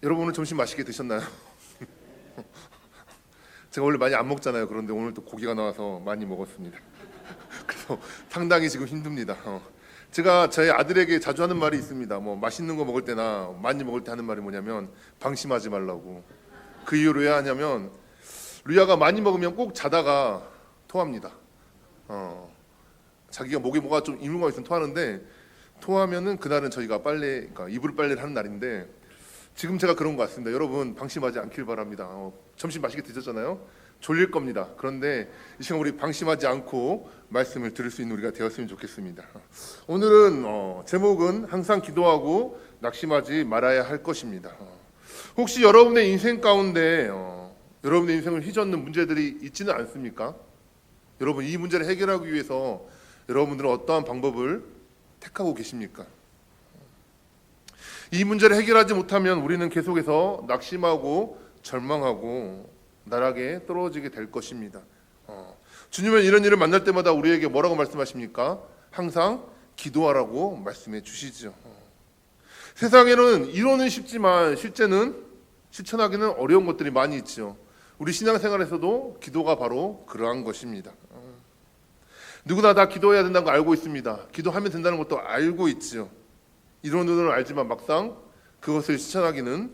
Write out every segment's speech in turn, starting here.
여러분 오늘 점심 맛있게 드셨나요? 제가 원래 많이 안 먹잖아요. 그런데 오늘 또 고기가 나와서 많이 먹었습니다. 그래서 상당히 지금 힘듭니다. 제가 저희 아들에게 자주 하는 말이 있습니다. 뭐 맛있는 거 먹을 때나 많이 먹을 때 하는 말이 뭐냐면 방심하지 말라고. 그 이유로 왜 하냐면 루야가 많이 먹으면 꼭 자다가 토합니다. 자기가 목에 뭐가 좀 있는 거 있으면 토하는데 토하면은 그날은 저희가 그러니까 이불 빨래를 하는 날인데 지금 제가 그런 것 같습니다. 여러분 방심하지 않길 바랍니다. 점심 맛있게 드셨잖아요. 졸릴 겁니다. 그런데 이 시간 우리 방심하지 않고 말씀을 들을 수 있는 우리가 되었으면 좋겠습니다. 오늘은 제목은 항상 기도하고 낙심하지 말아야 할 것입니다. 혹시 여러분의 인생 가운데 여러분의 인생을 휘젓는 문제들이 있지는 않습니까? 여러분 이 문제를 해결하기 위해서 여러분들은 어떠한 방법을 택하고 계십니까? 이 문제를 해결하지 못하면 우리는 계속해서 낙심하고 절망하고 나락에 떨어지게 될 것입니다. 주님은 이런 일을 만날 때마다 우리에게 뭐라고 말씀하십니까? 항상 기도하라고 말씀해 주시죠. 세상에는 이론은 쉽지만 실제는 실천하기는 어려운 것들이 많이 있죠. 우리 신앙생활에서도 기도가 바로 그러한 것입니다. 누구나 다 기도해야 된다는 거 알고 있습니다. 기도하면 된다는 것도 알고 있죠. 이론으로는 알지만 막상 그것을 실천하기는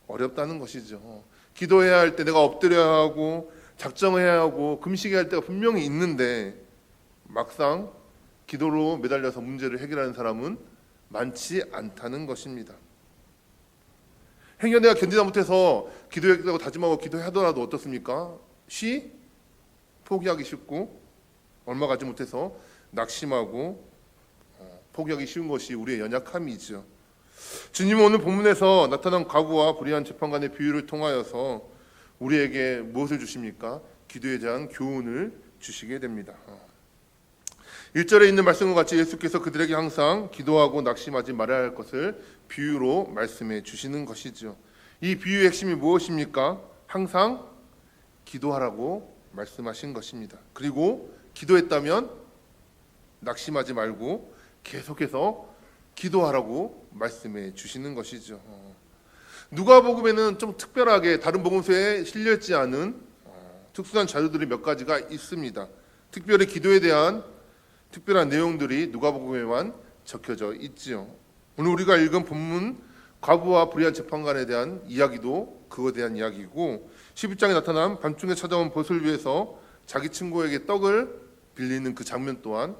어렵다는 것이죠. 기도해야 할 때 내가 엎드려야 하고 작정해야 하고 금식해야 할 때가 분명히 있는데 막상 기도로 매달려서 문제를 해결하는 사람은 많지 않다는 것입니다. 행여 내가 견디다 못해서 기도하겠다고 다짐하고 기도하더라도 어떻습니까? 포기하기 쉽고 얼마 가지 못해서 낙심하고 포기하기 쉬운 것이 우리의 연약함이죠. 주님은 오늘 본문에서 나타난 과부와 불의한 재판관의 비유를 통하여서 우리에게 무엇을 주십니까? 기도에 대한 교훈을 주시게 됩니다. 1절에 있는 말씀과 같이 예수께서 그들에게 항상 기도하고 낙심하지 말아야 할 것을 비유로 말씀해 주시는 것이죠. 이 비유의 핵심이 무엇입니까? 항상 기도하라고 말씀하신 것입니다. 그리고 기도했다면 낙심하지 말고 계속해서 기도하라고 말씀해 주시는 것이죠. 누가복음에는 좀 특별하게 다른 복음서에 실려있지 않은 특수한 자료들이 몇 가지가 있습니다. 특별히 기도에 대한 특별한 내용들이 누가복음에만 적혀져 있지요. 오늘 우리가 읽은 본문 과부와 불의한 재판관에 대한 이야기도 그거에 대한 이야기고 11장에 나타난 밤중에 찾아온 벗을 위해서 자기 친구에게 떡을 빌리는 그 장면 또한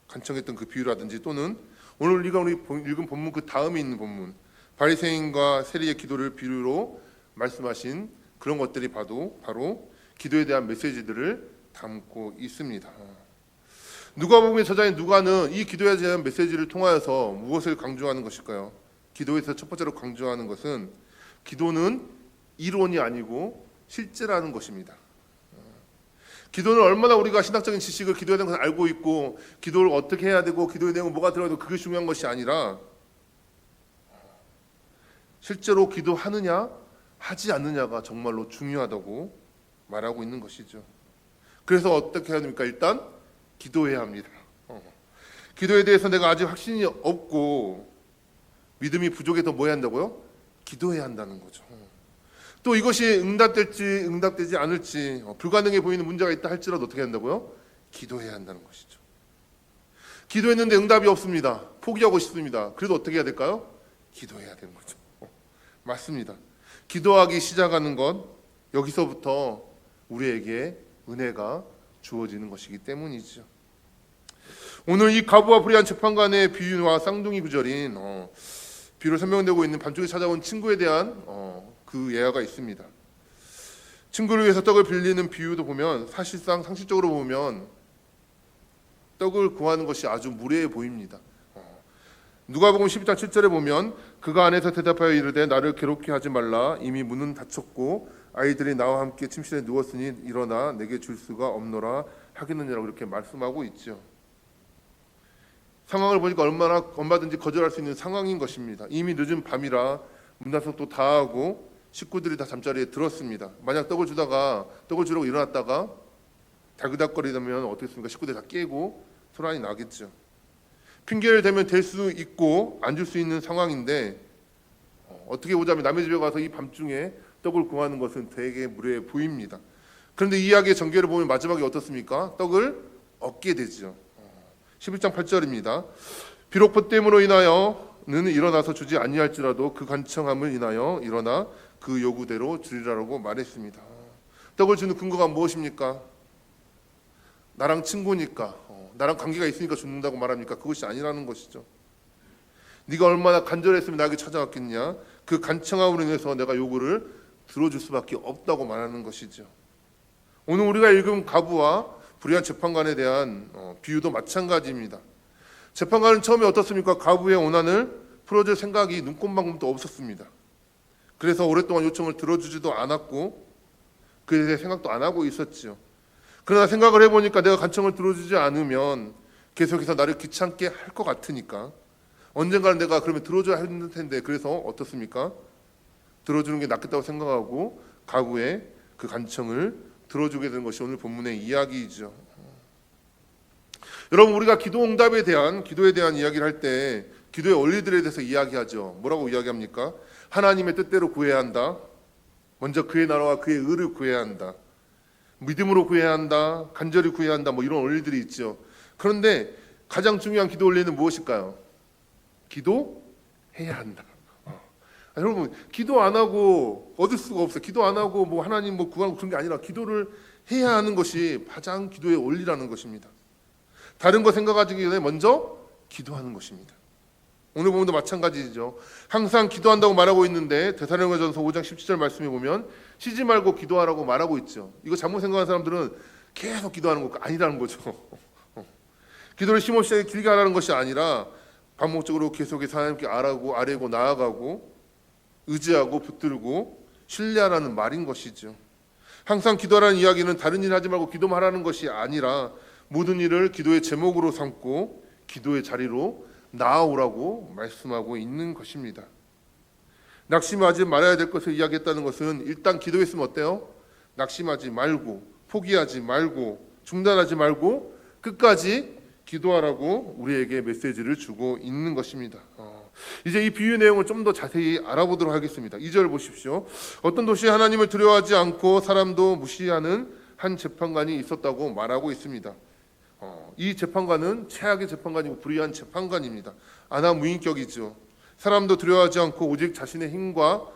간청했던 그 비유라든지 또는 오늘 우리 읽은 본문 그 다음에 있는 본문 바리새인과 세리의 기도를 비유로 말씀하신 그런 것들이 봐도 바로 기도에 대한 메시지들을 담고 있습니다. 누가복음의 저자인 누가는 이 기도에 대한 메시지를 통하여서 무엇을 강조하는 것일까요? 기도에서 첫 번째로 강조하는 것은 기도는 이론이 아니고 실제라는 것입니다. 기도는 얼마나 우리가 신학적인 지식을 기도에 대한 것을 알고 있고 기도를 어떻게 해야 되고 기도에 내용은 뭐가 들어가도 그게 중요한 것이 아니라 실제로 기도하느냐 하지 않느냐가 정말로 중요하다고 말하고 있는 것이죠. 그래서 어떻게 해야 됩니까? 일단 기도해야 합니다. 기도에 대해서 내가 아직 확신이 없고 믿음이 부족해서 뭐 해야 한다고요? 기도해야 한다는 거죠. 또 이것이 응답될지 응답되지 않을지 불가능해 보이는 문제가 있다 할지라도 어떻게 한다고요? 기도해야 한다는 것이죠. 기도했는데 응답이 없습니다. 포기하고 싶습니다. 그래도 어떻게 해야 될까요? 기도해야 되는 거죠. 맞습니다. 기도하기 시작하는 것 여기서부터 우리에게 은혜가 주어지는 것이기 때문이죠. 오늘 이 과부와 불의한 재판관의 비유와 쌍둥이 구절인 비유로 설명되고 있는 밤중에 찾아온 친구에 대한 그 예화가 있습니다. 친구를 위해서 떡을 빌리는 비유도 보면 사실상 상식적으로 보면 떡을 구하는 것이 아주 무례해 보입니다. 누가복음 12장 7절에 보면 그가 안에서 대답하여 이르되 나를 괴롭게 하지 말라 이미 문은 닫혔고 아이들이 나와 함께 침실에 누웠으니 일어나 내게 줄 수가 없노라 하겠느냐라고 이렇게 말씀하고 있죠. 상황을 보니까 얼마든지 거절할 수 있는 상황인 것입니다. 이미 늦은 밤이라 문단속도 다 하고 식구들이 다 잠자리에 들었습니다. 만약 떡을 주려고 일어났다가 달그닥거리다면 어떻겠습니까? 식구들이 다 깨고 소란이 나겠죠. 핑계를 대면 될 수 있고 안 줄 수 있는 상황인데 어떻게 보자면 남의 집에 가서 이 밤중에 떡을 구하는 것은 되게 무례해 보입니다. 그런데 이 이야기의 전개를 보면 마지막에 어떻습니까? 떡을 얻게 되죠. 11장 8절입니다. 비록 보됨으로 인하여는 일어나서 주지 아니할지라도 그 간청함을 인하여 일어나 그 요구대로 주리라고 말했습니다. 떡을 주는 근거가 무엇입니까? 나랑 친구니까, 나랑 관계가 있으니까 죽는다고 말합니까? 그것이 아니라는 것이죠. 네가 얼마나 간절했으면 나에게 찾아왔겠냐? 그 간청함으로 인해서 내가 요구를 들어줄 수밖에 없다고 말하는 것이죠. 오늘 우리가 읽은 가부와 불의한 재판관에 대한 비유도 마찬가지입니다. 재판관은 처음에 어떻습니까? 가부의 원한을 풀어줄 생각이 눈꼽만큼도 없었습니다. 그래서 오랫동안 요청을 들어주지도 않았고 그에 대해 생각도 안 하고 있었지요. 그러나 생각을 해보니까 내가 간청을 들어주지 않으면 계속해서 나를 귀찮게 할 것 같으니까 언젠가는 내가 그러면 들어줘야 할 텐데, 그래서 어떻습니까? 들어주는 게 낫겠다고 생각하고 가부의 그 간청을 들어주게 된 것이 오늘 본문의 이야기이죠. 여러분, 우리가 기도에 대한 이야기를 할 때 기도의 원리들에 대해서 이야기하죠. 뭐라고 이야기합니까? 하나님의 뜻대로 구해야 한다. 먼저 그의 나라와 그의 의를 구해야 한다. 믿음으로 구해야 한다. 간절히 구해야 한다. 뭐 이런 원리들이 있죠. 그런데 가장 중요한 기도 원리는 무엇일까요? 기도해야 한다. 여러분, 기도 안 하고 얻을 수가 없어요. 기도 안 하고 뭐 하나님 뭐 구하고 그런 게 아니라 기도를 해야 하는 것이 가장 기도의 원리라는 것입니다. 다른 거 생각하기 전에 먼저 기도하는 것입니다. 오늘 보면도 마찬가지죠. 항상 기도한다고 말하고 있는데 데살로니가전서 5장 17절 말씀에 보면 쉬지 말고 기도하라고 말하고 있죠. 이거 잘못 생각하는 사람들은 계속 기도하는 거 아니라는 거죠. 기도를 쉼없이 길게 하라는 것이 아니라 반복적으로 계속해서 하나님께 아뢰고 나아가고 의지하고 붙들고 신뢰하라는 말인 것이죠. 항상 기도하라는 이야기는 다른 일 하지 말고 기도만 하라는 것이 아니라 모든 일을 기도의 제목으로 삼고 기도의 자리로 나아오라고 말씀하고 있는 것입니다. 낙심하지 말아야 될 것을 이야기했다는 것은 일단 기도했으면 어때요? 낙심하지 말고 포기하지 말고 중단하지 말고 끝까지 기도하라고 우리에게 메시지를 주고 있는 것입니다. 이제 이 비유 내용을 좀 더 자세히 알아보도록 하겠습니다. 2절 보십시오. 어떤 도시에 하나님을 두려워하지 않고 사람도 무시하는 한 재판관이 있었다고 말하고 있습니다. 이 재판관은 최악의 재판관이고 불의한 재판관입니다. 아나무인격이죠. 사람도 두려워하지 않고 오직 자신의 힘과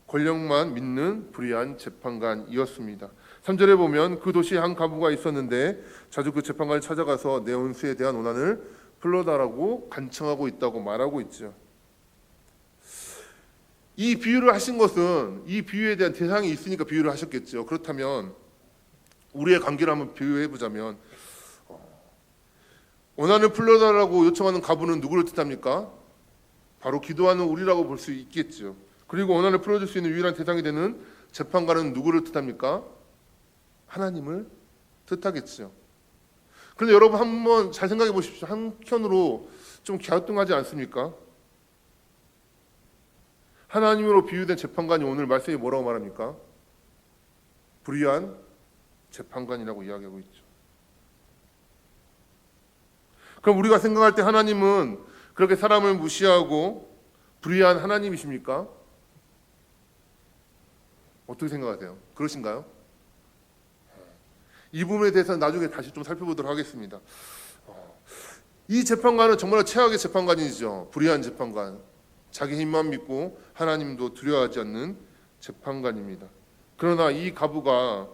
권력만 믿는 불의한 재판관이었습니다. 3절에 보면 그 도시에 한 가부가 있었는데 자주 그 재판관을 찾아가서 내 원수에 대한 원한을 풀어달라고 간청하고 있다고 말하고 있죠. 이 비유를 하신 것은 이 비유에 대한 대상이 있으니까 비유를 하셨겠죠. 그렇다면 우리의 관계를 한번 비유해 보자면 원한을 풀어달라고 요청하는 가부는 누구를 뜻합니까? 바로 기도하는 우리라고 볼 수 있겠죠. 그리고 원한을 풀어줄 수 있는 유일한 대상이 되는 재판관은 누구를 뜻합니까? 하나님을 뜻하겠죠. 그런데 여러분 한번 잘 생각해 보십시오. 한편으로 좀 갸우뚱하지 않습니까? 하나님으로 비유된 재판관이 오늘 말씀에 뭐라고 말합니까? 불의한 재판관이라고 이야기하고 있죠. 그럼 우리가 생각할 때 하나님은 그렇게 사람을 무시하고 불의한 하나님이십니까? 어떻게 생각하세요? 그러신가요? 이 부분에 대해서는 나중에 다시 좀 살펴보도록 하겠습니다. 이 재판관은 정말 최악의 재판관이죠. 불의한 재판관. 자기 힘만 믿고 하나님도 두려워하지 않는 재판관입니다. 그러나 이 가부가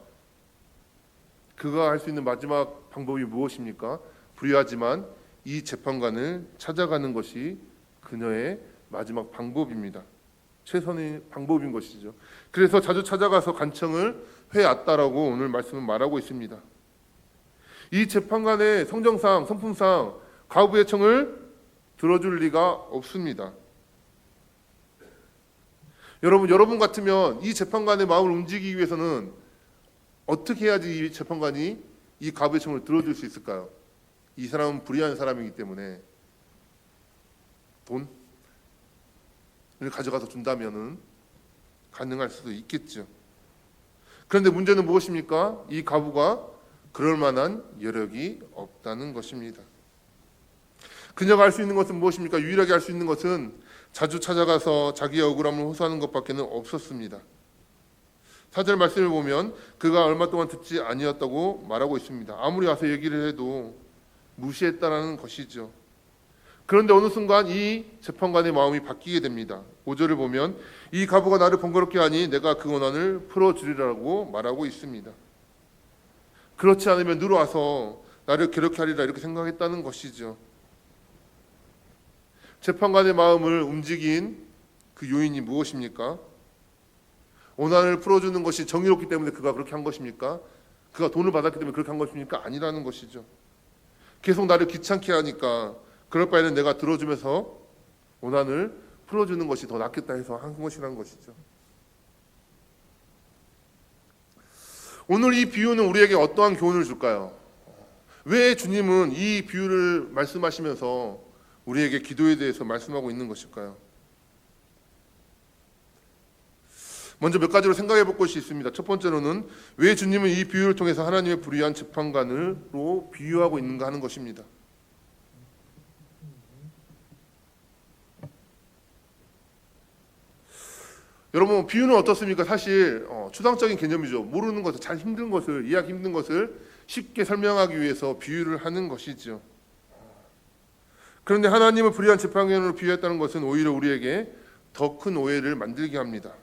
그가 할 수 있는 마지막 방법이 무엇입니까? 불의하지만 이 재판관을 찾아가는 것이 그녀의 마지막 방법입니다. 최선의 방법인 것이죠. 그래서 자주 찾아가서 간청을 해왔다라고 오늘 말씀은 말하고 있습니다. 이 재판관의 성정상, 성품상 가부의 청을 들어줄 리가 없습니다. 여러분 같으면 이 재판관의 마음을 움직이기 위해서는 어떻게 해야지 이 재판관이 이 가부의 청을 들어줄 수 있을까요? 이 사람은 불의한 사람이기 때문에 돈을 가져가서 준다면은 가능할 수도 있겠죠. 그런데 문제는 무엇입니까? 이 가부가 그럴 만한 여력이 없다는 것입니다. 그녀가 할 수 있는 것은 무엇입니까? 유일하게 할 수 있는 것은 자주 찾아가서 자기의 억울함을 호소하는 것밖에는 없었습니다. 4절 말씀을 보면 그가 얼마 동안 듣지 아니었다고 말하고 있습니다. 아무리 와서 얘기를 해도 무시했다라는 것이죠. 그런데 어느 순간 이 재판관의 마음이 바뀌게 됩니다. 5절을 보면 이 과부가 나를 번거롭게 하니 내가 그 원한을 풀어주리라고 말하고 있습니다. 그렇지 않으면 늘어와서 나를 괴롭게 하리라 이렇게 생각했다는 것이죠. 재판관의 마음을 움직인 그 요인이 무엇입니까? 원한을 풀어주는 것이 정의롭기 때문에 그가 그렇게 한 것입니까? 그가 돈을 받았기 때문에 그렇게 한 것입니까? 아니라는 것이죠. 계속 나를 귀찮게 하니까 그럴 바에는 내가 들어주면서 원한을 풀어주는 것이 더 낫겠다 해서 한 것이라는 것이죠. 오늘 이 비유는 우리에게 어떠한 교훈을 줄까요? 왜 주님은 이 비유를 말씀하시면서 우리에게 기도에 대해서 말씀하고 있는 것일까요? 먼저 몇 가지로 생각해 볼 것이 있습니다. 첫 번째로는 왜 주님은 이 비유를 통해서 하나님의 불의한 재판관으로 비유하고 있는가 하는 것입니다. 여러분, 비유는 어떻습니까? 사실 추상적인 개념이죠. 모르는 것을, 잘 힘든 것을, 이해하기 힘든 것을 쉽게 설명하기 위해서 비유를 하는 것이죠. 그런데 하나님을 불의한 재판관으로 비유했다는 것은 오히려 우리에게 더 큰 오해를 만들게 합니다.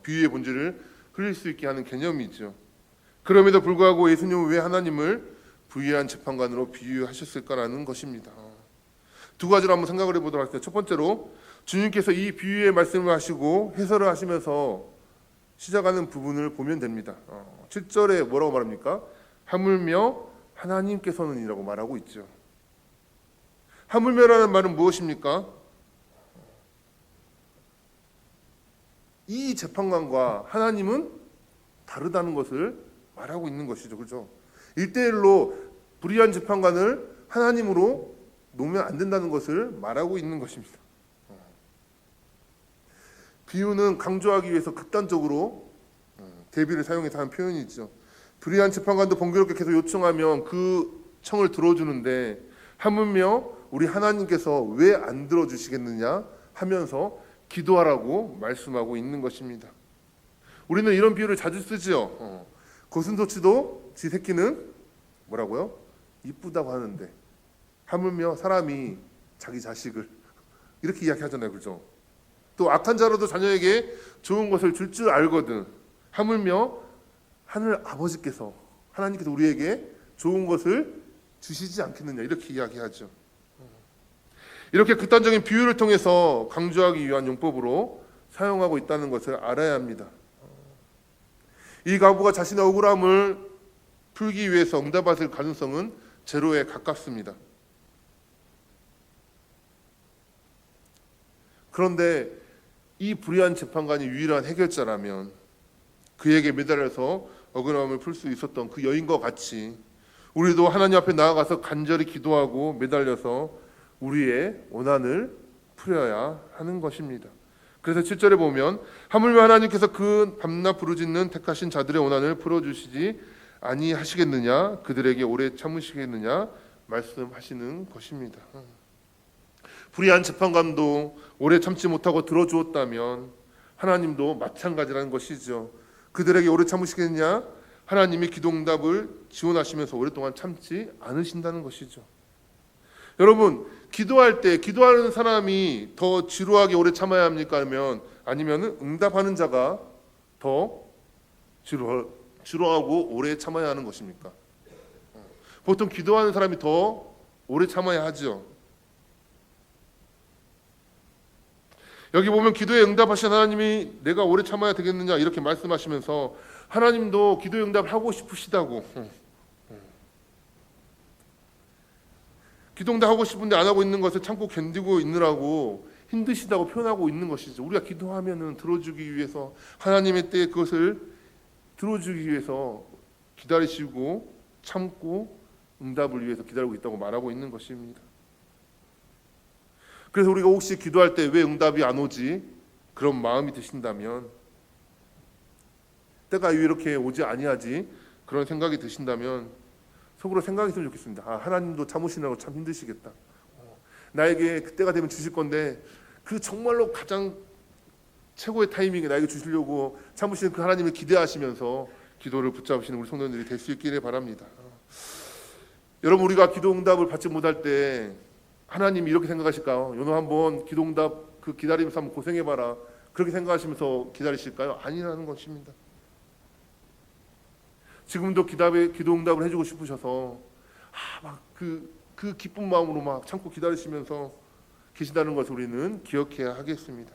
비유의 본질을 흘릴 수 있게 하는 개념이죠. 그럼에도 불구하고 예수님은 왜 하나님을 불의한 재판관으로 비유하셨을까라는 것입니다. 두 가지로 한번 생각을 해보도록 하겠습니다. 첫 번째로 주님께서 이 비유의 말씀을 하시고 해설을 하시면서 시작하는 부분을 보면 됩니다. 7절에 뭐라고 말합니까? 하물며 하나님께서는이라고 말하고 있죠. 하물며라는 말은 무엇입니까? 이 재판관과 하나님은 다르다는 것을 말하고 있는 것이죠. 그렇죠? 1대1로 불의한 재판관을 하나님으로 놓으면 안 된다는 것을 말하고 있는 것입니다. 비유는 강조하기 위해서 극단적으로 대비를 사용해서 한 표현이죠. 불의한 재판관도 번거롭게 계속 요청하면 그 청을 들어주는데 하물며 우리 하나님께서 왜 안 들어주시겠느냐 하면서 기도하라고 말씀하고 있는 것입니다. 우리는 이런 비유를 자주 쓰죠. 고슴도치도 지 새끼는 뭐라고요? 이쁘다고 하는데 하물며 사람이 자기 자식을 이렇게 이야기하잖아요. 그렇죠? 또 악한 자로도 자녀에게 좋은 것을 줄 줄 알거든 하물며 하늘 아버지께서 하나님께서 우리에게 좋은 것을 주시지 않겠느냐 이렇게 이야기하죠. 이렇게 극단적인 비유를 통해서 강조하기 위한 용법으로 사용하고 있다는 것을 알아야 합니다. 이 과부가 자신의 억울함을 풀기 위해서 응답받을 가능성은 제로에 가깝습니다. 그런데 이 불의한 재판관이 유일한 해결자라면 그에게 매달려서 억울함을 풀 수 있었던 그 여인과 같이 우리도 하나님 앞에 나아가서 간절히 기도하고 매달려서 우리의 원한을 풀어야 하는 것입니다. 그래서 7절에 보면 하물며 하나님께서 그 밤낮 부르짖는 택하신 자들의 원한을 풀어주시지 아니하시겠느냐 그들에게 오래 참으시겠느냐 말씀하시는 것입니다. 불의한 재판관도 오래 참지 못하고 들어주었다면 하나님도 마찬가지라는 것이죠. 그들에게 오래 참으시겠느냐 하나님이 기도응답을 지원하시면서 오랫동안 참지 않으신다는 것이죠. 여러분 기도할 때 기도하는 사람이 더 지루하게 오래 참아야 합니까? 아니면 응답하는 자가 더 지루하고 오래 참아야 하는 것입니까? 보통 기도하는 사람이 더 오래 참아야 하죠. 여기 보면 기도에 응답하신 하나님이 내가 오래 참아야 되겠느냐 이렇게 말씀하시면서 하나님도 기도에 응답을 하고 싶으시다고 기도응답 하고 싶은데 안 하고 있는 것을 참고 견디고 있느라고 힘드시다고 표현하고 있는 것이죠. 우리가 기도하면은 들어주기 위해서 하나님의 때에 그것을 들어주기 위해서 기다리시고 참고 응답을 위해서 기다리고 있다고 말하고 있는 것입니다. 그래서 우리가 혹시 기도할 때 왜 응답이 안 오지? 그런 마음이 드신다면 때가 왜 이렇게 오지 아니하지? 그런 생각이 드신다면 속으로 생각했으면 좋겠습니다. 하나님도 참으시느라고 참 힘드시겠다. 나에게 그때가 되면 주실 건데 그 정말로 가장 최고의 타이밍에 나에게 주시려고 참으시는 그 하나님을 기대하시면서 기도를 붙잡으시는 우리 성도님들이 될 수 있기를 바랍니다. 여러분, 우리가 기도 응답을 받지 못할 때 하나님이 이렇게 생각하실까요? 너는 한번 기도 응답 그 기다리면서 한번 고생해봐라, 그렇게 생각하시면서 기다리실까요? 아니라는 것입니다. 지금도 기도 응답을 해주고 싶으셔서 막 그 기쁜 마음으로 막 참고 기다리시면서 계시다는 것을 우리는 기억해야 하겠습니다.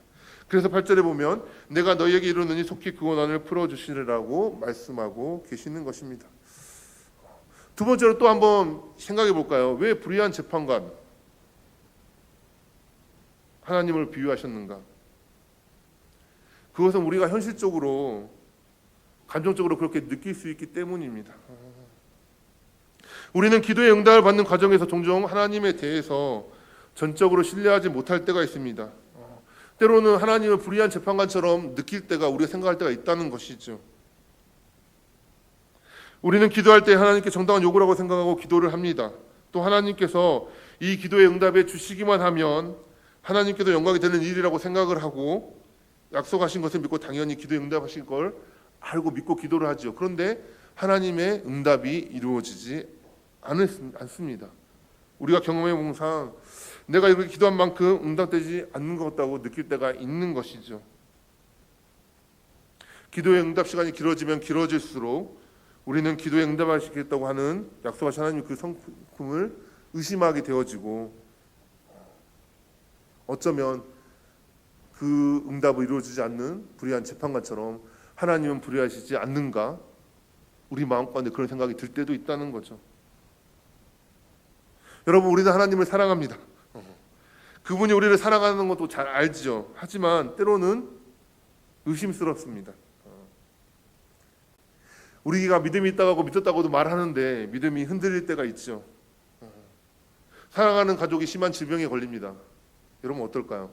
그래서 8절에 보면 내가 너희에게 이르노니 속히 그 고난을 풀어주시리라고 말씀하고 계시는 것입니다. 두 번째로 또 한번 생각해 볼까요? 왜 불의한 재판관 하나님을 비유하셨는가? 그것은 우리가 현실적으로 감정적으로 그렇게 느낄 수 있기 때문입니다. 우리는 기도의 응답을 받는 과정에서 종종 하나님에 대해서 전적으로 신뢰하지 못할 때가 있습니다. 때로는 하나님을 불의한 재판관처럼 느낄 때가, 우리가 생각할 때가 있다는 것이죠. 우리는 기도할 때 하나님께 정당한 요구라고 생각하고 기도를 합니다. 또 하나님께서 이 기도의 응답에 주시기만 하면 하나님께도 영광이 되는 일이라고 생각을 하고 약속하신 것을 믿고 당연히 기도에 응답하실 걸 알고 믿고 기도를 하죠. 그런데 하나님의 응답이 이루어지지 않습니다. 우리가 경험해 본 상 내가 이렇게 기도한 만큼 응답되지 않는 것 같다고 느낄 때가 있는 것이죠. 기도의 응답 시간이 길어지면 길어질수록 우리는 기도에 응답하시겠다고 하는 약속하신 하나님 그 성품을 의심하게 되어지고, 어쩌면 그 응답을 이루어지지 않는 불의한 재판관처럼 하나님은 불의하시지 않는가, 우리 마음 가운데 그런 생각이 들 때도 있다는 거죠. 여러분, 우리는 하나님을 사랑합니다. 그분이 우리를 사랑하는 것도 잘 알죠. 하지만 때로는 의심스럽습니다. 우리가 믿음이 있다고 하고 믿었다고도 말하는데 믿음이 흔들릴 때가 있죠. 사랑하는 가족이 심한 질병에 걸립니다. 여러분 어떨까요?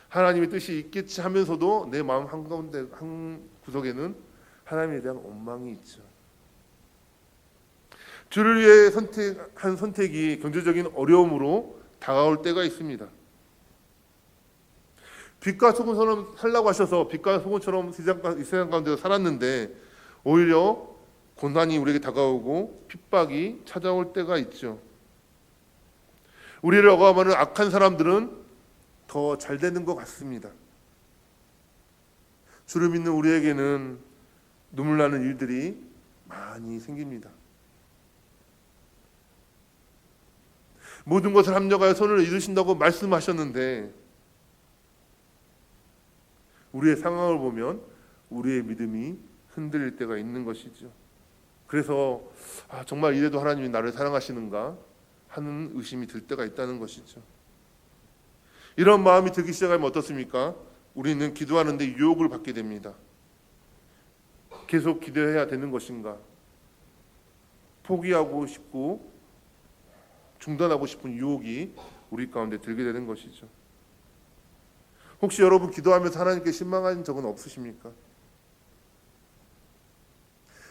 하나님의 뜻이 있겠지 하면서도 내 마음 한가운데 한 구석에는 하나님에 대한 원망이 있죠. 주를 위해 선택한 선택이 경제적인 어려움으로 다가올 때가 있습니다. 빛과 소금처럼 살라고 하셔서 빛과 소금처럼 이 세상 가운데 살았는데 오히려 고난이 우리에게 다가오고 핍박이 찾아올 때가 있죠. 우리를 억압하는 악한 사람들은 더 잘 되는 것 같습니다. 주를 믿는 우리에게는 눈물 나는 일들이 많이 생깁니다. 모든 것을 합력하여 선을 이루신다고 말씀하셨는데 우리의 상황을 보면 우리의 믿음이 흔들릴 때가 있는 것이죠. 그래서 정말 이래도 하나님이 나를 사랑하시는가 하는 의심이 들 때가 있다는 것이죠. 이런 마음이 들기 시작하면 어떻습니까? 우리는 기도하는데 유혹을 받게 됩니다. 계속 기도해야 되는 것인가? 포기하고 싶고 중단하고 싶은 유혹이 우리 가운데 들게 되는 것이죠. 혹시 여러분 기도하면서 하나님께 실망한 적은 없으십니까?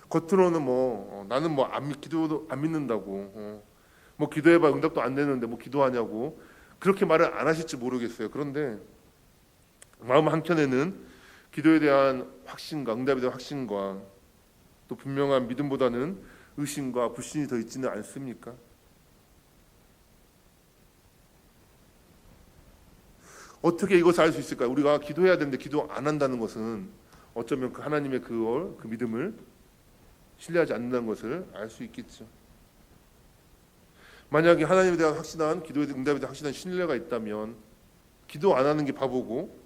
겉으로는 나는 기도도 안 믿는다고, 기도해봐 응답도 안 되는데 기도하냐고 그렇게 말을 안 하실지 모르겠어요. 그런데 마음 한켠에는 기도에 대한 확신과 응답에 대한 확신과 또 분명한 믿음보다는 의심과 불신이 더 있지는 않습니까? 어떻게 이것을 알 수 있을까요? 우리가 기도해야 되는데 기도 안 한다는 것은 어쩌면 그 하나님의 그 믿음을 신뢰하지 않는다는 것을 알 수 있겠죠. 만약에 하나님에 대한 확신한 기도에 대한 응답에 대한 확신한 신뢰가 있다면 기도 안 하는 게 바보고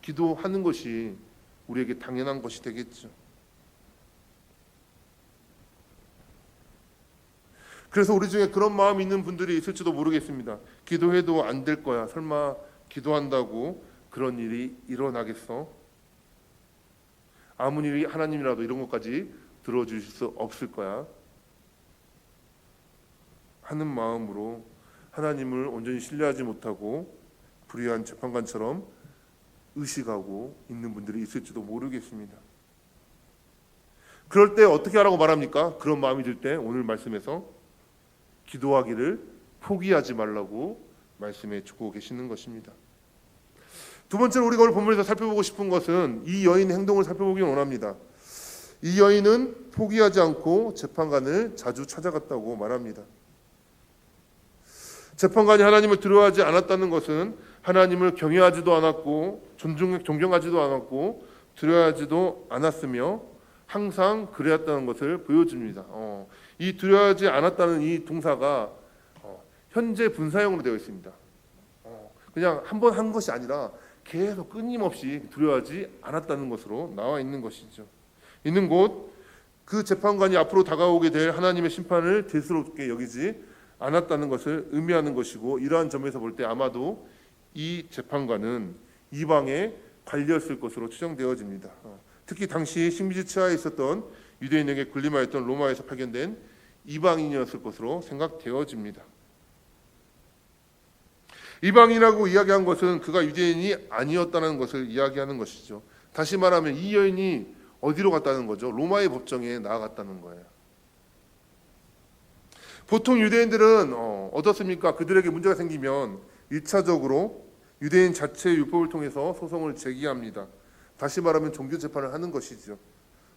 기도하는 것이 우리에게 당연한 것이 되겠죠. 그래서 우리 중에 그런 마음이 있는 분들이 있을지도 모르겠습니다. 기도해도 안 될 거야. 설마 기도한다고 그런 일이 일어나겠어? 아무리 하나님이라도 이런 것까지 들어주실 수 없을 거야 하는 마음으로 하나님을 온전히 신뢰하지 못하고 불의한 재판관처럼 의식하고 있는 분들이 있을지도 모르겠습니다. 그럴 때 어떻게 하라고 말합니까? 그런 마음이 들 때 오늘 말씀에서 기도하기를 포기하지 말라고 말씀해 주고 계시는 것입니다. 두 번째로 우리가 오늘 본문에서 살펴보고 싶은 것은 이 여인의 행동을 살펴보기 원합니다. 이 여인은 포기하지 않고 재판관을 자주 찾아갔다고 말합니다. 재판관이 하나님을 두려워하지 않았다는 것은 하나님을 경외하지도 않았고 존경하지도 않았고 두려워하지도 않았으며 항상 그래왔다는 것을 보여줍니다. 이 두려워하지 않았다는 이 동사가 현재 분사형으로 되어 있습니다. 그냥 한 번 한 것이 아니라 계속 끊임없이 두려워하지 않았다는 것으로 나와 있는 것이죠. 있는 곳 그 재판관이 앞으로 다가오게 될 하나님의 심판을 대수롭게 여기지 않았다는 것을 의미하는 것이고, 이러한 점에서 볼 때 아마도 이 재판관은 이방의 관리였을 것으로 추정되어집니다. 특히 당시 식민지 치하에 있었던 유대인에게 군림하였던 로마에서 파견된 이방인이었을 것으로 생각되어집니다. 이방인이라고 이야기한 것은 그가 유대인이 아니었다는 것을 이야기하는 것이죠. 다시 말하면 이 여인이 어디로 갔다는 거죠? 로마의 법정에 나아갔다는 거예요. 보통 유대인들은 어떻습니까? 그들에게 문제가 생기면 1차적으로 유대인 자체의 율법을 통해서 소송을 제기합니다. 다시 말하면 종교 재판을 하는 것이죠.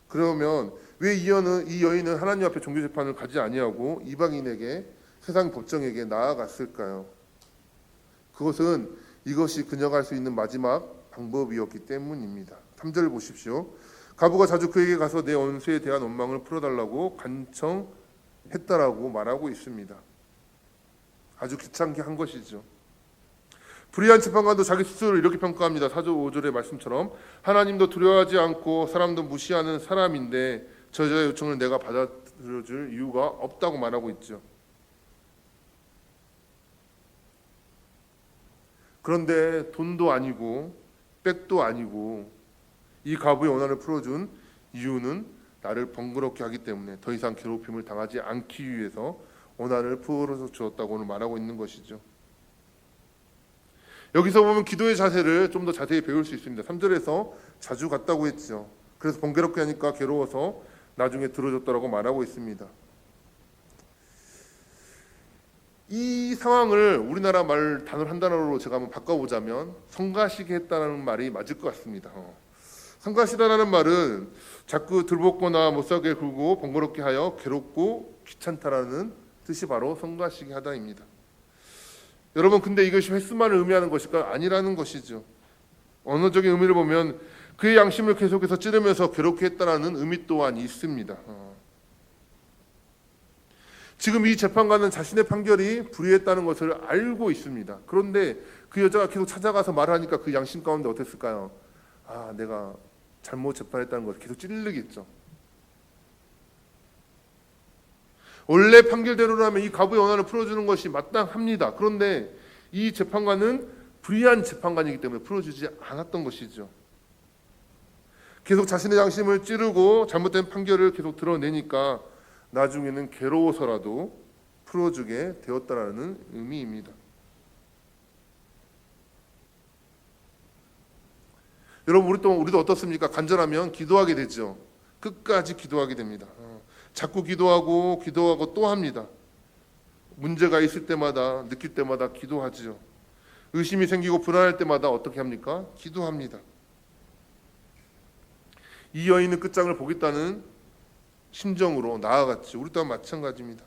그러면 왜 이 여인은 하나님 앞에 종교 재판을 가지 아니하고 이방인에게, 세상 법정에게 나아갔을까요? 그것은 이것이 그녀가 할 수 있는 마지막 방법이었기 때문입니다. 3절 보십시오. 가부가 자주 그에게 가서 내 원수에 대한 원망을 풀어달라고 간청했다라고 말하고 있습니다. 아주 귀찮게 한 것이죠. 불의한 재판관도 자기 스스로를 이렇게 평가합니다. 4절 5절의 말씀처럼 하나님도 두려워하지 않고 사람도 무시하는 사람인데 저 여자의 요청을 내가 받아들여줄 이유가 없다고 말하고 있죠. 그런데 돈도 아니고 백도 아니고 이 가부의 원한을 풀어준 이유는 나를 번거롭게 하기 때문에 더 이상 괴롭힘을 당하지 않기 위해서 원한을 풀어서 주었다고는 말하고 있는 것이죠. 여기서 보면 기도의 자세를 좀 더 자세히 배울 수 있습니다. 3절에서 자주 갔다고 했죠. 그래서 번거롭게 하니까 괴로워서 나중에 들어줬다라고 말하고 있습니다. 이 상황을 우리나라 말 단어를 한 단어로 제가 한번 바꿔보자면 성가시게 했다는 말이 맞을 것 같습니다. 성가시다라는 말은 자꾸 들볶거나 못살게 굴고 번거롭게 하여 괴롭고 귀찮다라는 뜻이 바로 성가시게 하다입니다. 여러분, 근데 이것이 횟수만을 의미하는 것일까? 아니라는 것이죠. 언어적인 의미를 보면 그의 양심을 계속해서 찌르면서 괴롭게 했다라는 의미 또한 있습니다. 지금 이 재판관은 자신의 판결이 불의했다는 것을 알고 있습니다. 그런데 그 여자가 계속 찾아가서 말하니까 그 양심 가운데 어땠을까요? 내가 잘못 재판했다는 것을 계속 찔르겠죠. 원래 판결대로라면 이 가부의 원한을 풀어주는 것이 마땅합니다. 그런데 이 재판관은 불의한 재판관이기 때문에 풀어주지 않았던 것이죠. 계속 자신의 양심을 찌르고 잘못된 판결을 계속 드러내니까 나중에는 괴로워서라도 풀어주게 되었다라는 의미입니다. 여러분, 우리도 어떻습니까? 간절하면 기도하게 되죠. 끝까지 기도하게 됩니다. 자꾸 기도하고 또 합니다. 문제가 있을 때마다, 느낄 때마다 기도하죠. 의심이 생기고 불안할 때마다 어떻게 합니까? 기도합니다. 이 여인은 끝장을 보겠다는 심정으로 나아갔죠. 우리 또한 마찬가지입니다.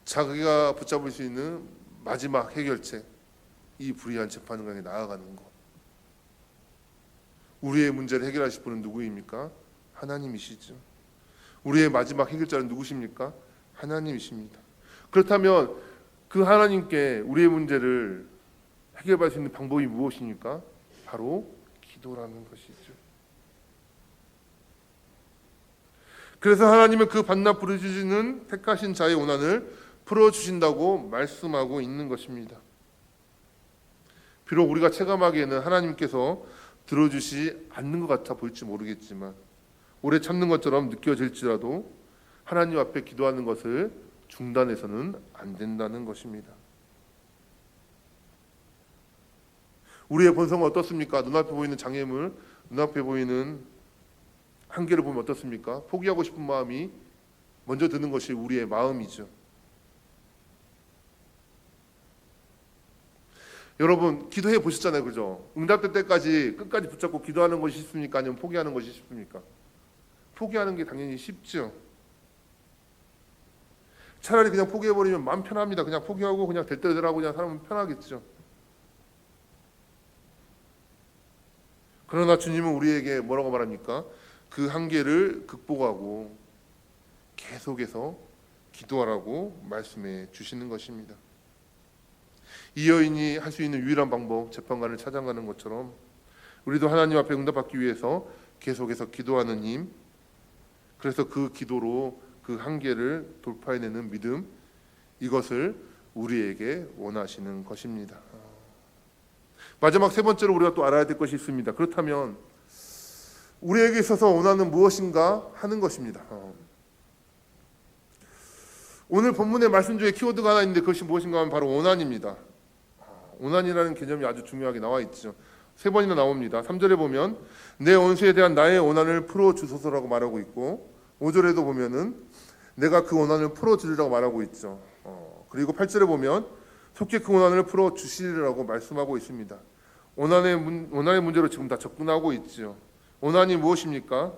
자기가 붙잡을 수 있는 마지막 해결책, 이 불의한 재판관에 나아가는 것. 우리의 문제를 해결하실 분은 누구입니까? 하나님이시죠. 우리의 마지막 해결자는 누구십니까? 하나님이십니다. 그렇다면 그 하나님께 우리의 문제를 해결할 수 있는 방법이 무엇입니까? 바로 기도라는 것이죠. 그래서 하나님은 그 반납 부르짖는 택하신 자의 원한을 풀어주신다고 말씀하고 있는 것입니다. 비록 우리가 체감하기에는 하나님께서 들어주시 않는 것 같아 보일지 모르겠지만, 오래 참는 것처럼 느껴질지라도 하나님 앞에 기도하는 것을 중단해서는 안 된다는 것입니다. 우리의 본성은 어떻습니까? 눈앞에 보이는 장애물, 눈앞에 보이는 한계를 보면 어떻습니까? 포기하고 싶은 마음이 먼저 드는 것이 우리의 마음이죠. 여러분 기도해 보셨잖아요, 그죠? 응답될 때까지 끝까지 붙잡고 기도하는 것이 쉽습니까? 아니면 포기하는 것이 쉽습니까? 포기하는 게 당연히 쉽죠. 차라리 그냥 포기해버리면 마음 편합니다. 그냥 포기하고 그냥 될 대로 하고 그냥 살면 편하겠죠. 그러나 주님은 우리에게 뭐라고 말합니까? 그 한계를 극복하고 계속해서 기도하라고 말씀해 주시는 것입니다. 이 여인이 할 수 있는 유일한 방법, 재판관을 찾아가는 것처럼 우리도 하나님 앞에 응답받기 위해서 계속해서 기도하는 힘, 그래서 그 기도로 그 한계를 돌파해내는 믿음, 이것을 우리에게 원하시는 것입니다. 마지막 세 번째로 우리가 또 알아야 될 것이 있습니다. 그렇다면 우리에게 있어서 원하는 무엇인가 하는 것입니다. 오늘 본문의 말씀 중에 키워드가 하나 있는데 그것이 무엇인가 하면 바로 원한입니다. 원한이라는 개념이 아주 중요하게 나와 있죠. 세 번이나 나옵니다. 3절에 보면 내 원수에 대한 나의 원한을 풀어주소서라고 말하고 있고 5절에도 보면은 내가 그 원한을 풀어주리라고 말하고 있죠. 그리고 8절에 보면 속히 그 원한을 풀어주시리라고 말씀하고 있습니다. 원한의 문제로 지금 다 접근하고 있죠. 원한이 무엇입니까?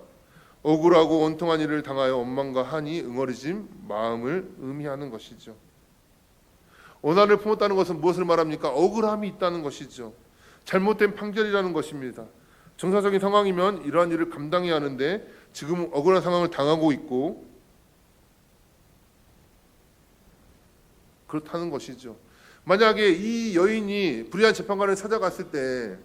억울하고 원통한 일을 당하여 원망과 한이 응어리진 마음을 의미하는 것이죠. 원한을 품었다는 것은 무엇을 말합니까? 억울함이 있다는 것이죠. 잘못된 판결이라는 것입니다. 정상적인 상황이면 이러한 일을 감당해야 하는데 지금 억울한 상황을 당하고 있고 그렇다는 것이죠. 만약에 이 여인이 불의한 재판관을 찾아갔을 때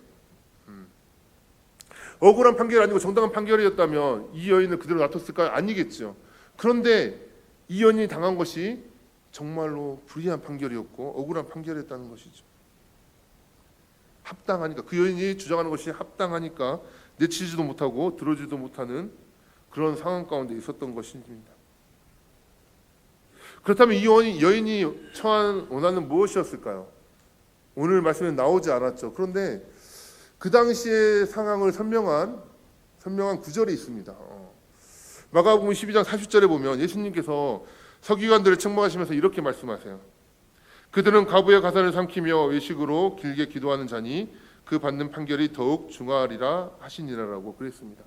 억울한 판결이 아니고 정당한 판결이었다면 이 여인을 그대로 놔뒀을까요? 아니겠죠. 그런데 이 여인이 당한 것이 정말로 불의한 판결이었고 억울한 판결이었다는 것이죠. 합당하니까, 그 여인이 주장하는 것이 합당하니까 내치지도 못하고 들어주지도 못하는 그런 상황 가운데 있었던 것입니다. 그렇다면 이 여인이 처한 원한은 무엇이었을까요? 오늘 말씀에 나오지 않았죠. 그런데 그 당시의 상황을 설명한 구절이 있습니다. 마가복음 12장 40절에 보면 예수님께서 서기관들을 책망하시면서 이렇게 말씀하세요. 그들은 가부의 가산을 삼키며 외식으로 길게 기도하는 자니 그 받는 판결이 더욱 중하리라 하시니라라고 그랬습니다.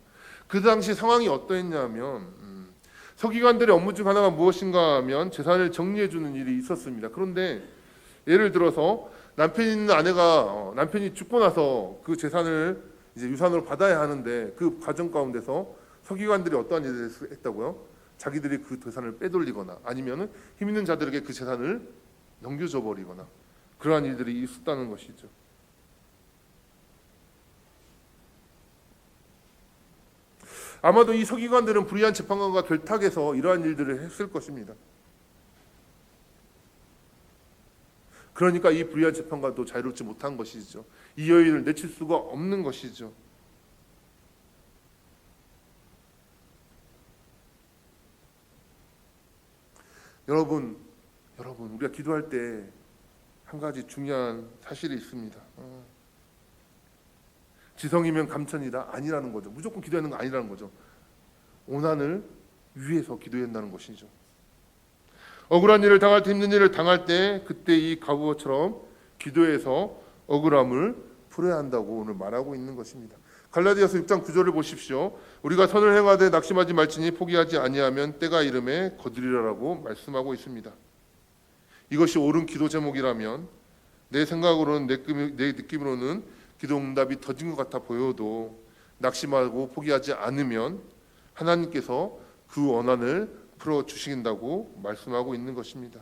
그 당시 상황이 어떠했냐면 서기관들의 업무 중 하나가 무엇인가 하면 재산을 정리해 주는 일이 있었습니다. 그런데 예를 들어서 남편이 있는 아내가 남편이 죽고 나서 그 재산을 이제 유산으로 받아야 하는데 그 과정 가운데서 서기관들이 어떠한 일을 했다고요? 자기들이 그 재산을 빼돌리거나 아니면은 힘 있는 자들에게 그 재산을 넘겨줘 버리거나 그러한 일들이 있었다는 것이죠. 아마도 이 서기관들은 불의한 재판관과 결탁해서 이러한 일들을 했을 것입니다. 그러니까 이 불의한 재판관도 자유롭지 못한 것이죠. 이 여인을 내칠 수가 없는 것이죠. 여러분 우리가 기도할 때 한 가지 중요한 사실이 있습니다. 지성이면 감천이다 아니라는 거죠. 무조건 기도하는 거 아니라는 거죠. 원한을 위해서 기도해야 한다는 것이죠. 억울한 일을 당할 때, 힘든 일을 당할 때 그때 이 가부어처럼 기도해서 억울함을 풀어야 한다고 오늘 말하고 있는 것입니다. 갈라디아서 6장 9절을 보십시오. 우리가 선을 행하되 낙심하지 말지니 포기하지 아니하면 때가 이름에 거두리라라고 말씀하고 있습니다. 이것이 옳은 기도 제목이라면 내 생각으로는 내 느낌으로는 기도 응답이 더딘 것 같아 보여도 낙심하고 포기하지 않으면 하나님께서 그 원한을 풀어주신다고 말씀하고 있는 것입니다.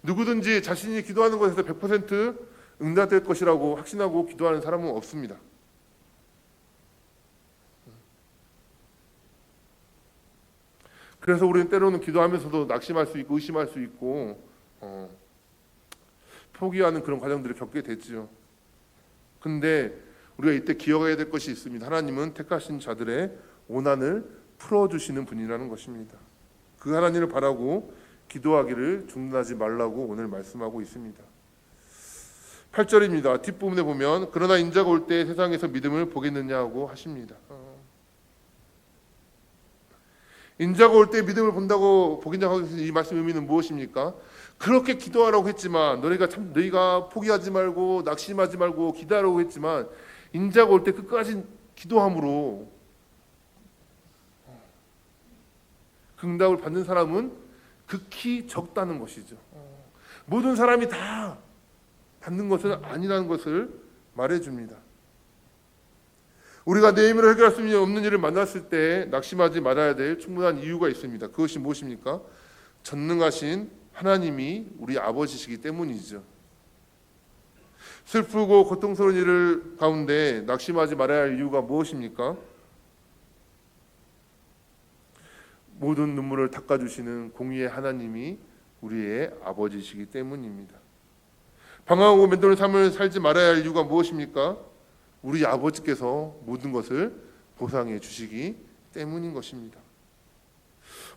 누구든지 자신이 기도하는 것에서 100% 응답될 것이라고 확신하고 기도하는 사람은 없습니다. 그래서 우리는 때로는 기도하면서도 낙심할 수 있고 의심할 수 있고 포기하는 그런 과정들을 겪게 되지요. 근데 우리가 이때 기억해야 될 것이 있습니다. 하나님은 택하신 자들의 원한을 풀어주시는 분이라는 것입니다. 그 하나님을 바라고 기도하기를 중단하지 말라고 오늘 말씀하고 있습니다. 8절입니다. 뒷부분에 보면 그러나 인자가 올 때 세상에서 믿음을 보겠느냐고 하십니다. 인자가 올 때 믿음을 본다고 보겠냐고 하는 이 말씀 의미는 무엇입니까? 그렇게 기도하라고 했지만 너희가 포기하지 말고 낙심하지 말고 기도하라고 했지만 인자가 올 때 끝까지 기도함으로 응답을 받는 사람은 극히 적다는 것이죠. 모든 사람이 다 받는 것은 아니라는 것을 말해줍니다. 우리가 내 힘으로 해결할 수 없는 일을 만났을 때 낙심하지 말아야 될 충분한 이유가 있습니다. 그것이 무엇입니까? 전능하신 하나님이 우리 아버지시기 때문이죠. 슬프고 고통스러운 일을 가운데 낙심하지 말아야 할 이유가 무엇입니까? 모든 눈물을 닦아주시는 공의의 하나님이 우리의 아버지시기 때문입니다. 방황하고 맴도는 삶을 살지 말아야 할 이유가 무엇입니까? 우리 아버지께서 모든 것을 보상해 주시기 때문인 것입니다.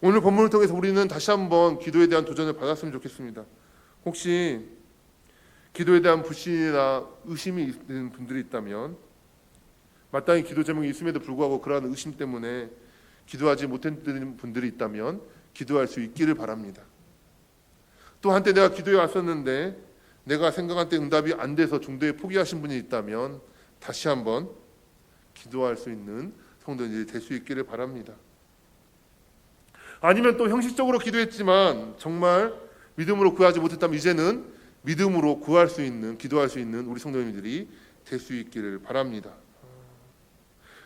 오늘 본문을 통해서 우리는 다시 한번 기도에 대한 도전을 받았으면 좋겠습니다. 혹시 기도에 대한 불신이나 의심이 있는 분들이 있다면, 마땅히 기도 제목이 있음에도 불구하고 그러한 의심 때문에 기도하지 못했던 분들이 있다면 기도할 수 있기를 바랍니다. 또 한때 내가 기도해 왔었는데 내가 생각한 때 응답이 안 돼서 중도에 포기하신 분이 있다면 다시 한번 기도할 수 있는 성도들이 될 수 있기를 바랍니다. 아니면 또 형식적으로 기도했지만 정말 믿음으로 구하지 못했다면 이제는 믿음으로 구할 수 있는, 기도할 수 있는 우리 성도님들이 될 수 있기를 바랍니다.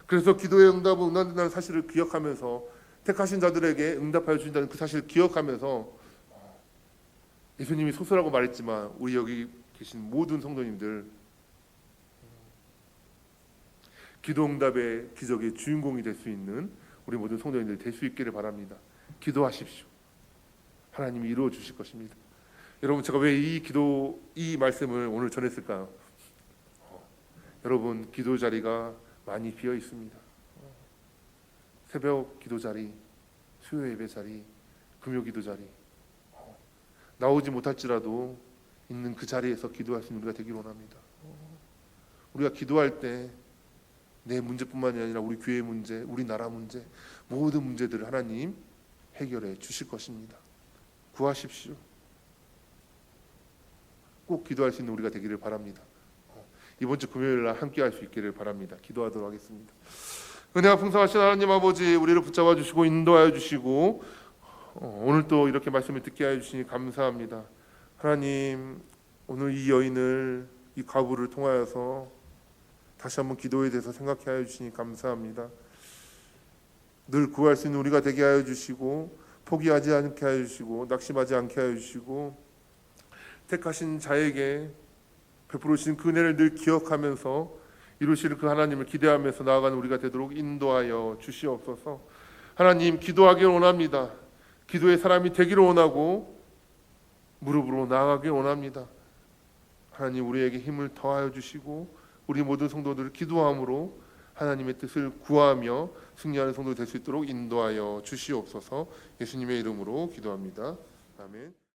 그래서 기도의 응답은 응답된다는 사실을 기억하면서 택하신 자들에게 응답하여 주신다는 그 사실을 기억하면서 예수님이 소설하고 말했지만 우리 여기 계신 모든 성도님들 기도 응답의 기적의 주인공이 될 수 있는 우리 모든 성도님들이 될 수 있기를 바랍니다. 기도하십시오. 하나님이 이루어 주실 것입니다. 여러분, 제가 왜 이 말씀을 오늘 전했을까요? 여러분, 기도 자리가 많이 비어 있습니다. 새벽 기도 자리, 수요 예배 자리, 금요 기도 자리, 나오지 못할지라도 있는 그 자리에서 기도할 수 있는 우리가 되기를 원합니다. 우리가 기도할 때 내 문제뿐만이 아니라 우리 교회 문제, 우리 나라 문제, 모든 문제들을 하나님 해결해 주실 것입니다. 구하십시오. 꼭 기도할 수 있는 우리가 되기를 바랍니다. 이번 주 금요일 날 함께 할 수 있기를 바랍니다. 기도하도록 하겠습니다. 은혜가 풍성하신 하나님 아버지, 우리를 붙잡아 주시고 인도하여 주시고 오늘 또 이렇게 말씀을 듣게 하여 주시니 감사합니다. 하나님, 오늘 이 여인을, 이 과부를 통하여서 다시 한번 기도에 대해서 생각해 하여 주시니 감사합니다. 늘 구할 수 있는 우리가 되게 하여 주시고 포기하지 않게 하여 주시고 낙심하지 않게 하여 주시고 택하신 자에게 베풀어 주신 그 은혜를 늘 기억하면서 이루실 그 하나님을 기대하면서 나아가는 우리가 되도록 인도하여 주시옵소서. 하나님, 기도하기를 원합니다. 기도의 사람이 되기를 원하고 무릎으로 나아가길 원합니다. 하나님, 우리에게 힘을 더하여 주시고 우리 모든 성도들을 기도함으로 하나님의 뜻을 구하며 승리하는 성도 될 수 있도록 인도하여 주시옵소서. 예수님의 이름으로 기도합니다. 아멘.